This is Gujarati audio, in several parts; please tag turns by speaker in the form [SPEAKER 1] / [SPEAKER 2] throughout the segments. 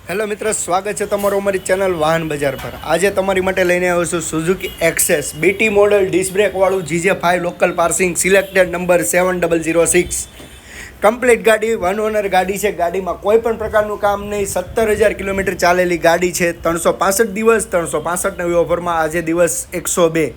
[SPEAKER 1] હેલો મિત્ર, સ્વાગત છે તમારું અમારી ચેનલ વાહન બજાર પર. આજે તમારી માટે લઈને આવ્યો છું Suzuki Access BT model disc બ્રેકવાળું GJ5 local passing selected number 7006. Complete ગાડી, વન ઓનર ગાડી છે. ગાડીમાં કોઈ પણ પ્રકારનું કામ નહીં. 17,000 કિલોમીટર ચાલેલી ગાડી છે. 365 દિવસ, 365 ઓફરમાં આજે દિવસ 102,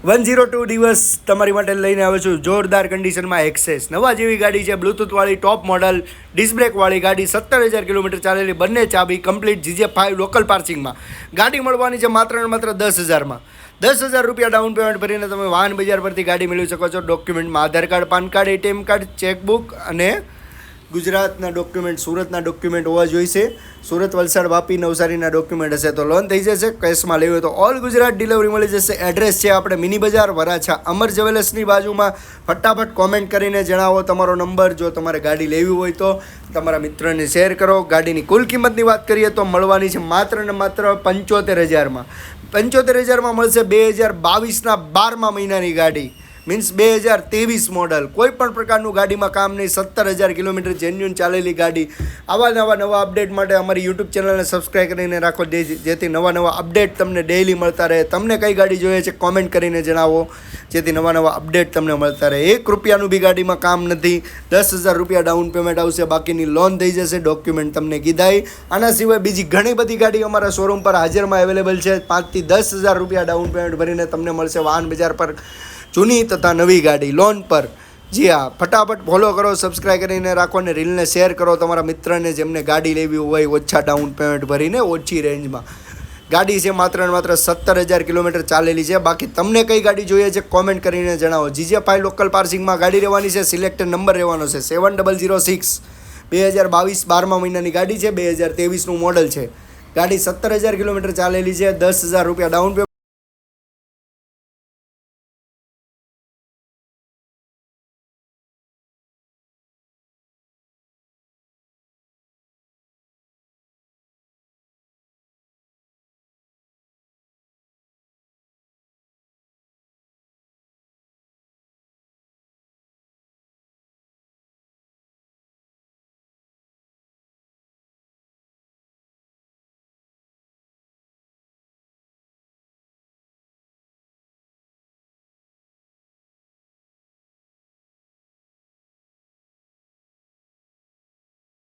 [SPEAKER 1] 102 દિવસ તમારી માટે લઈને આવ્યો છું. જોરદાર કન્ડિશનમાં એક્સેસ નવા જેવી ગાડી છે. બ્લૂટૂથવાળી ટોપ મોડલ ડિસ્ક બ્રેકવાળી ગાડી, 17,000 કિલોમીટર ચાલેલી, બંને ચાબી, કમ્પ્લીટ GJ5 લોકલ પાર્સિંગમાં ગાડી મળવાની છે માત્ર ને માત્ર 10,000માં. 10,000 રૂપિયા ડાઉન પેમેન્ટ ભરીને તમે વાહન બજાર પરથી ગાડી મેળવી શકો છો. ડોક્યુમેન્ટમાં Aadhaar card, PAN card, ATM card, chequebook અને ગુજરાતના ડોક્યુમેન્ટ, સુરતના ડોક્યુમેન્ટ હોવા જોઈશે. સુરત, વલસાડ, વાપી, નવસારીના ડોક્યુમેન્ટ હશે તો લોન થઈ જશે. કેશમાં લેવી હોય તો ઓલ ગુજરાત ડિલિવરી મળી જશે. એડ્રેસ છે આપણે મિની બજાર વરાછા, અમર જ્વેલર્સની બાજુમાં. ફટાફટ કોમેન્ટ કરીને જણાવો તમારો નંબર. જો તમારે ગાડી લેવી હોય તો તમારા મિત્રને શેર કરો. ગાડીની કુલ કિંમતની વાત કરીએ તો મળવાની છે માત્ર ને માત્ર 75,000માં. 75,000માં મળશે 2022ના 12મા મહિનાની ગાડી, મીન્સ 2023 મોડલ. કોઈ પણ પ્રકારનું ગાડીમાં કામ નહીં. 17,000 કિલોમીટર જેન્યુન ચાલેલી ગાડી. આવા નવા અપડેટ માટે અમારી યુટ્યુબ ચેનલને સબસ્ક્રાઈબ કરીને રાખો, જેથી નવા અપડેટ તમને ડેઈલી મળતા રહે. તમને કઈ ગાડી જોઈએ છે કોમેન્ટ કરીને જણાવો, જેથી નવા અપડેટ તમને મળતા રહે. 1 રૂપિયાનું બી ગાડીમાં કામ નથી. 10,000 રૂપિયા ડાઉન પેમેન્ટ આવશે, બાકીની લોન થઈ જશે. ડોક્યુમેન્ટ તમને કીધાય. આના સિવાય બીજી ઘણી બધી ગાડી અમારા શોરૂમ પર હાજરમાં અવેલેબલ છે. 5,000 થી 10,000 રૂપિયા ડાઉન પેમેન્ટ ભરીને તમને મળશે વાહન બજાર પર જૂની તથા નવી ગાડી લોન પર. જી હા, ફટાફટ ફોલો કરો, સબસ્ક્રાઈબ કરીને રાખો અને રીલને શેર કરો તમારા મિત્રને જેમને ગાડી લેવી હોય ઓછા ડાઉન પેમેન્ટ ભરીને ઓછી રેન્જમાં. ગાડી છે માત્ર ને માત્ર 17,000 કિલોમીટર ચાલેલી છે. બાકી તમને કઈ ગાડી જોઈએ છે કોમેન્ટ કરીને જણાવો. GJ5 લોકલ પાર્સિંગમાં ગાડી રહેવાની છે. સિલેક્ટેડ નંબર રહેવાનો છે 7006. 2022 12મા મહિનાની ગાડી છે. 2023નું મોડલ છે. ગાડી 17,000 કિલોમીટર ચાલેલી છે. 10,000 રૂપિયા ડાઉન પેમેન્ટ